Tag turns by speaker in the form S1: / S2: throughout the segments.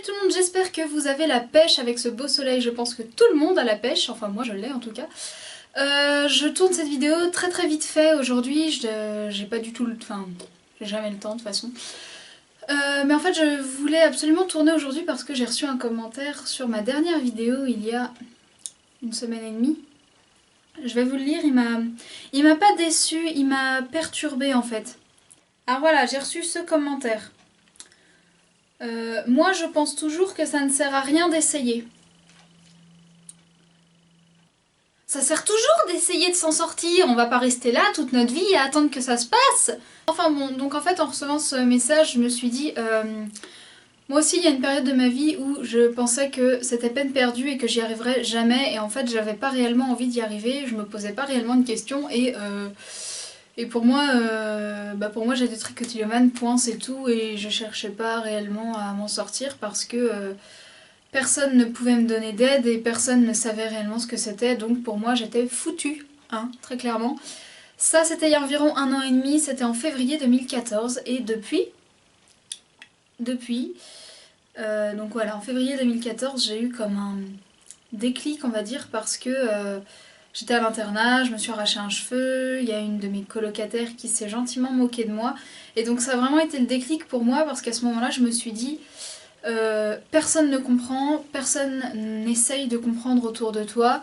S1: tout le monde, j'espère que vous avez la pêche avec ce beau soleil. Je pense que tout le monde a la pêche, enfin moi je l'ai en tout cas. Je tourne cette vidéo très vite fait aujourd'hui, j'ai pas du tout le... Enfin, j'ai jamais le temps de toute façon. Mais en fait je voulais absolument tourner aujourd'hui parce que j'ai reçu un commentaire sur ma dernière vidéo il y a une semaine et demie. Je vais vous le lire, il m'a pas déçu, il m'a perturbé en fait. Alors voilà, j'ai reçu ce commentaire. Moi je pense toujours que ça ne sert à rien d'essayer. Ça sert toujours d'essayer de s'en sortir, on va pas rester là toute notre vie à attendre que ça se passe. Enfin bon, donc en fait en recevant ce message, je me suis dit, moi aussi il y a une période de ma vie où je pensais que c'était peine perdue et que j'y arriverais jamais, et en fait j'avais pas réellement envie d'y arriver, je me posais pas réellement de questions, et pour moi j'étais trichotillomane, point, c'est tout, et je cherchais pas réellement à m'en sortir parce que personne ne pouvait me donner d'aide et personne ne savait réellement ce que c'était, donc pour moi j'étais foutue, hein, très clairement. Ça c'était il y a environ 1 an et demi, c'était en février 2014, et donc voilà, en février 2014 j'ai eu comme un déclic on va dire, parce que j'étais à l'internat, je me suis arraché un cheveu, il y a une de mes colocataires qui s'est gentiment moquée de moi, et donc ça a vraiment été le déclic pour moi, parce qu'à ce moment-là je me suis dit... personne ne comprend, personne n'essaye de comprendre autour de toi,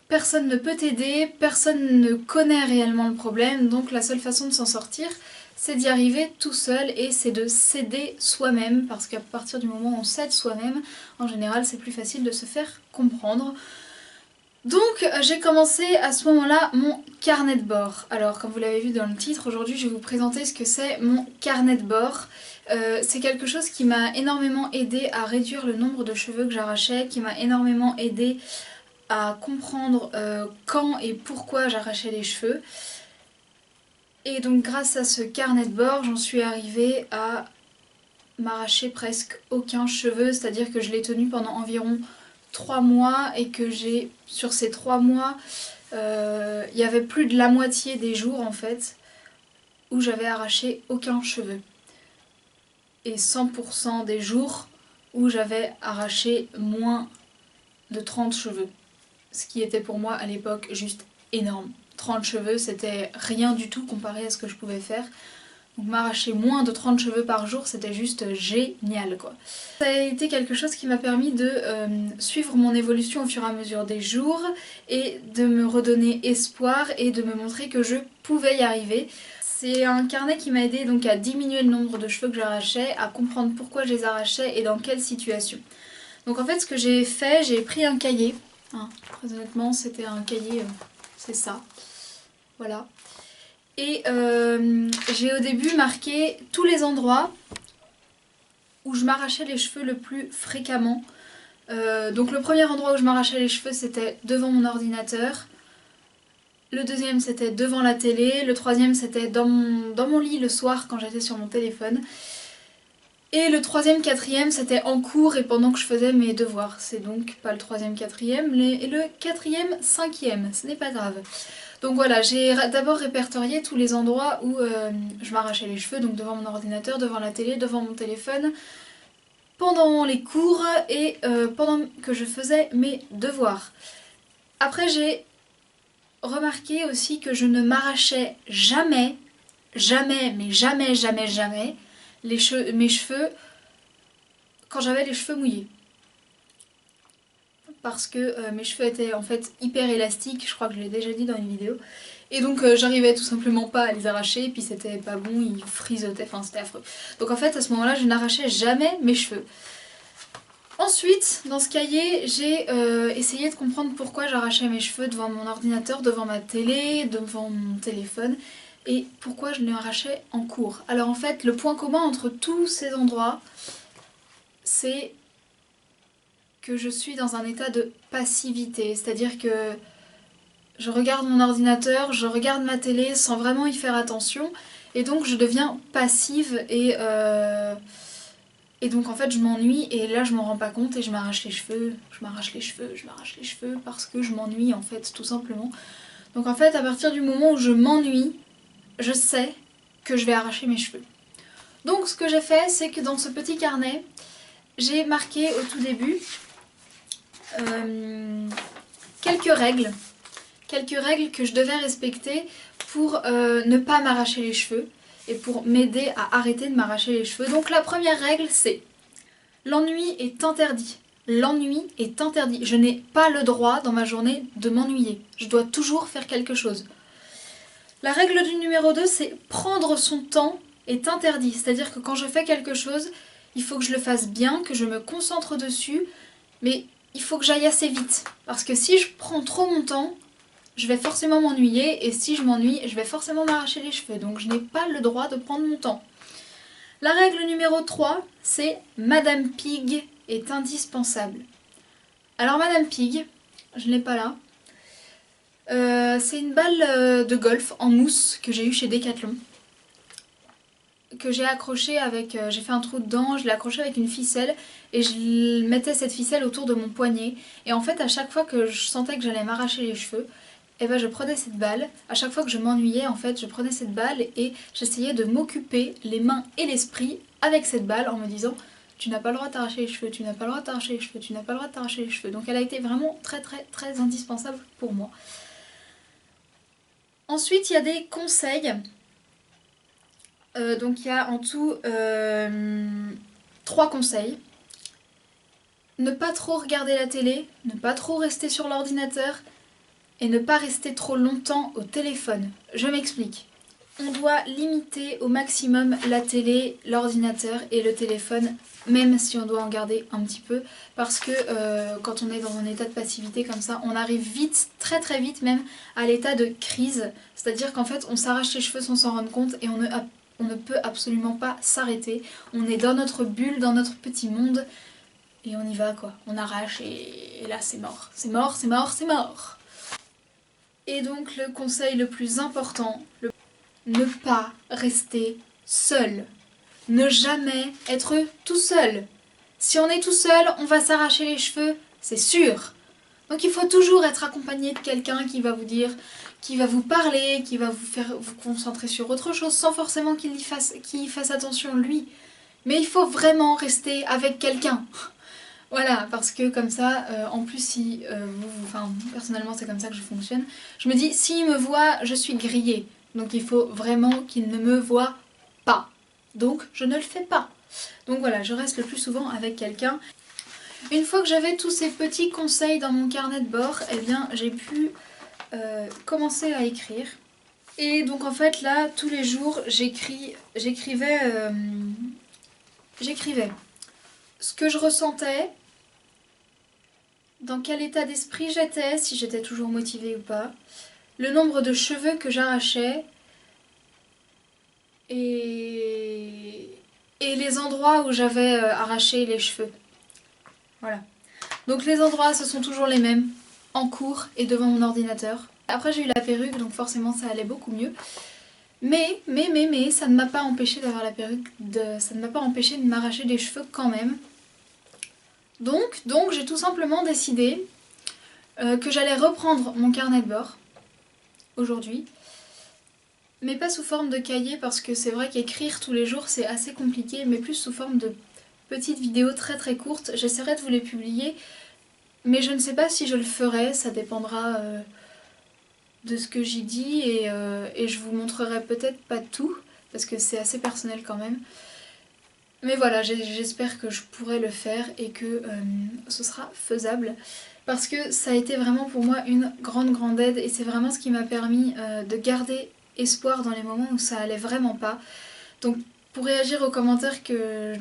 S1: personne ne peut t'aider, personne ne connaît réellement le problème, donc la seule façon de s'en sortir, c'est d'y arriver tout seul, et c'est de s'aider soi-même, parce qu'à partir du moment où on s'aide soi-même, en général c'est plus facile de se faire comprendre. Donc j'ai commencé à ce moment-là mon carnet de bord. Alors comme vous l'avez vu dans le titre, aujourd'hui je vais vous présenter ce que c'est mon carnet de bord. C'est quelque chose qui m'a énormément aidé à réduire le nombre de cheveux que j'arrachais, qui m'a énormément aidé à comprendre quand et pourquoi j'arrachais les cheveux. Et donc grâce à ce carnet de bord, j'en suis arrivée à m'arracher presque aucun cheveu, c'est-à-dire que je l'ai tenu pendant environ 3 mois, et que j'ai, sur ces 3 mois, il y avait plus de la moitié des jours en fait où j'avais arraché aucun cheveu, et 100% des jours où j'avais arraché moins de 30 cheveux, ce qui était pour moi à l'époque juste énorme. 30 cheveux c'était rien du tout comparé à ce que je pouvais faire. Donc m'arracher moins de 30 cheveux par jour, c'était juste génial quoi. Ça a été quelque chose qui m'a permis de suivre mon évolution au fur et à mesure des jours, et de me redonner espoir et de me montrer que je pouvais y arriver. C'est un carnet qui m'a aidé donc à diminuer le nombre de cheveux que j'arrachais, à comprendre pourquoi je les arrachais et dans quelle situation. Donc en fait ce que j'ai fait, j'ai pris un cahier, hein, très honnêtement c'était un cahier, c'est ça, voilà. Et j'ai au début marqué tous les endroits où je m'arrachais les cheveux le plus fréquemment. Donc le premier endroit où je m'arrachais les cheveux c'était devant mon ordinateur. Le deuxième c'était devant la télé. Le troisième c'était dans mon lit le soir quand j'étais sur mon téléphone. Et le troisième, quatrième c'était en cours et pendant que je faisais mes devoirs. C'est donc pas le troisième, quatrième, et le quatrième, cinquième, ce n'est pas grave. Donc voilà, j'ai d'abord répertorié tous les endroits où je m'arrachais les cheveux, donc devant mon ordinateur, devant la télé, devant mon téléphone, pendant les cours et pendant que je faisais mes devoirs. Après j'ai remarqué aussi que je ne m'arrachais jamais, mais jamais, mes cheveux quand j'avais les cheveux mouillés. Parce que mes cheveux étaient en fait hyper élastiques, je crois que je l'ai déjà dit dans une vidéo. Et donc j'arrivais tout simplement pas à les arracher, et puis c'était pas bon, ils frisotaient, enfin c'était affreux. Donc en fait à ce moment-là je n'arrachais jamais mes cheveux. Ensuite, dans ce cahier, j'ai essayé de comprendre pourquoi j'arrachais mes cheveux devant mon ordinateur, devant ma télé, devant mon téléphone, et pourquoi je les arrachais en cours. Alors en fait, le point commun entre tous ces endroits, c'est que je suis dans un état de passivité, c'est-à-dire que je regarde mon ordinateur, je regarde ma télé sans vraiment y faire attention, et donc je deviens passive, et donc en fait je m'ennuie, et là je m'en rends pas compte et je m'arrache les cheveux, parce que je m'ennuie en fait tout simplement. Donc en fait à partir du moment où je m'ennuie, je sais que je vais arracher mes cheveux. Donc ce que j'ai fait, c'est que dans ce petit carnet, j'ai marqué au tout début quelques règles que je devais respecter pour ne pas m'arracher les cheveux et pour m'aider à arrêter de m'arracher les cheveux. Donc la première règle c'est l'ennui est interdit. L'ennui est interdit. Je n'ai pas le droit dans ma journée de m'ennuyer. Je dois toujours faire quelque chose. La règle du numéro 2, c'est prendre son temps est interdit. C'est-à-dire que quand je fais quelque chose, il faut que je le fasse bien, que je me concentre dessus, mais il faut que j'aille assez vite. Parce que si je prends trop mon temps, je vais forcément m'ennuyer, et si je m'ennuie, je vais forcément m'arracher les cheveux. Donc je n'ai pas le droit de prendre mon temps. La règle numéro 3, c'est Madame Pig est indispensable. Alors Madame Pig, je ne l'ai pas là. C'est une balle de golf en mousse que j'ai eue chez Decathlon. Que j'ai accrochée avec... j'ai fait un trou dedans, je l'ai accrochée avec une ficelle et je mettais cette ficelle autour de mon poignet. Et en fait, à chaque fois que je sentais que j'allais m'arracher les cheveux, et ben je prenais cette balle. À chaque fois que je m'ennuyais, en fait, je prenais cette balle et j'essayais de m'occuper les mains et l'esprit avec cette balle en me disant tu n'as pas le droit de t'arracher les cheveux, tu n'as pas le droit de t'arracher les cheveux, tu n'as pas le droit de t'arracher les cheveux. Donc elle a été vraiment très très très indispensable pour moi. Ensuite, il y a des conseils. Donc il y a en tout 3 conseils. Ne pas trop regarder la télé, ne pas trop rester sur l'ordinateur et ne pas rester trop longtemps au téléphone. Je m'explique. On doit limiter au maximum la télé, l'ordinateur et le téléphone, même si on doit en garder un petit peu, parce que quand on est dans un état de passivité comme ça, on arrive vite, très très vite même, à l'état de crise. C'est-à-dire qu'en fait, on s'arrache les cheveux sans s'en rendre compte et on ne peut absolument pas s'arrêter. On est dans notre bulle, dans notre petit monde, et on y va quoi. On arrache et là c'est mort. C'est mort, c'est mort, c'est mort. Et donc le conseil le plus important, ne pas rester seul. Ne jamais être tout seul. Si on est tout seul, on va s'arracher les cheveux, c'est sûr. Donc il faut toujours être accompagné de quelqu'un qui va vous dire, qui va vous parler, qui va vous faire vous concentrer sur autre chose sans forcément qu'il fasse attention lui. Mais il faut vraiment rester avec quelqu'un. Voilà, parce que comme ça, en plus si enfin personnellement c'est comme ça que je fonctionne, je me dis s'il me voit, je suis grillée. Donc il faut vraiment qu'il ne me voit pas. Donc je ne le fais pas. Donc voilà, je reste le plus souvent avec quelqu'un. Une fois que j'avais tous ces petits conseils dans mon carnet de bord, eh bien j'ai pu commencer à écrire. Et donc en fait là, tous les jours, j'écrivais ce que je ressentais, dans quel état d'esprit j'étais, si j'étais toujours motivée ou pas, le nombre de cheveux que j'arrachais et les endroits où j'avais arraché les cheveux. Voilà. Donc les endroits, ce sont toujours les mêmes, en cours et devant mon ordinateur. Après j'ai eu la perruque, donc forcément ça allait beaucoup mieux. Mais, ça ne m'a pas empêché d'avoir la perruque, ça ne m'a pas empêché de m'arracher les cheveux quand même. Donc j'ai tout simplement décidé que j'allais reprendre mon carnet de bord aujourd'hui, mais pas sous forme de cahier parce que c'est vrai qu'écrire tous les jours c'est assez compliqué, mais plus sous forme de petites vidéos très très courtes. J'essaierai de vous les publier, mais je ne sais pas si je le ferai, ça dépendra de ce que j'y dis et je vous montrerai peut-être pas tout parce que c'est assez personnel quand même. Mais voilà, j'espère que je pourrai le faire et que ce sera faisable. Parce que ça a été vraiment pour moi une grande aide et c'est vraiment ce qui m'a permis de garder espoir dans les moments où ça allait vraiment pas. Donc pour réagir aux commentaires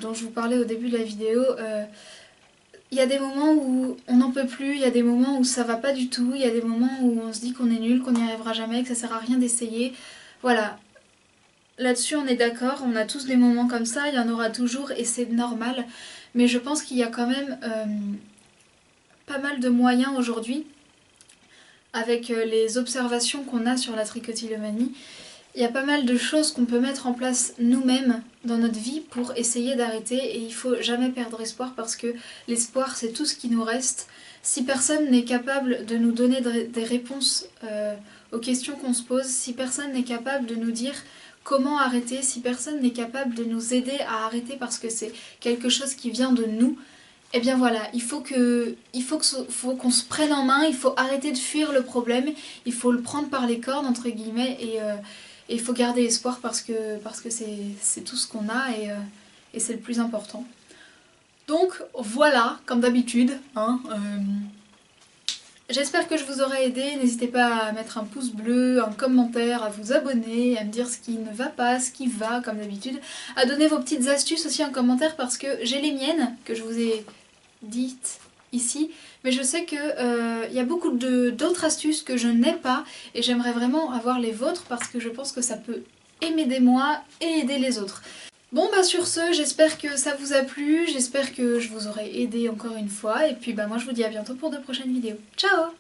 S1: dont je vous parlais au début de la vidéo, il y a des moments où on n'en peut plus, il y a des moments où ça va pas du tout, il y a des moments où on se dit qu'on est nul, qu'on n'y arrivera jamais, que ça sert à rien d'essayer. Voilà. Là-dessus on est d'accord, on a tous des moments comme ça, il y en aura toujours et c'est normal. Mais je pense qu'il y a quand même pas mal de moyens aujourd'hui, avec les observations qu'on a sur la trichotillomanie. Il y a pas mal de choses qu'on peut mettre en place nous-mêmes dans notre vie pour essayer d'arrêter et il faut jamais perdre espoir parce que l'espoir c'est tout ce qui nous reste. Si personne n'est capable de nous donner des réponses aux questions qu'on se pose, si personne n'est capable de nous dire comment arrêter si personne n'est capable de nous aider à arrêter parce que c'est quelque chose qui vient de nous. Eh bien voilà, faut qu'on se prenne en main, il faut arrêter de fuir le problème, il faut le prendre par les cornes entre guillemets et il faut garder espoir parce que c'est tout ce qu'on a et c'est le plus important. Donc voilà, comme d'habitude, hein, j'espère que je vous aurai aidé, n'hésitez pas à mettre un pouce bleu, un commentaire, à vous abonner, à me dire ce qui ne va pas, ce qui va comme d'habitude, à donner vos petites astuces aussi en commentaire parce que j'ai les miennes que je vous ai dites ici, mais je sais que y a beaucoup d'autres astuces que je n'ai pas et j'aimerais vraiment avoir les vôtres parce que je pense que ça peut m'aider moi et aider les autres. Bon bah sur ce, j'espère que ça vous a plu, j'espère que je vous aurai aidé encore une fois et puis bah moi je vous dis à bientôt pour de prochaines vidéos. Ciao!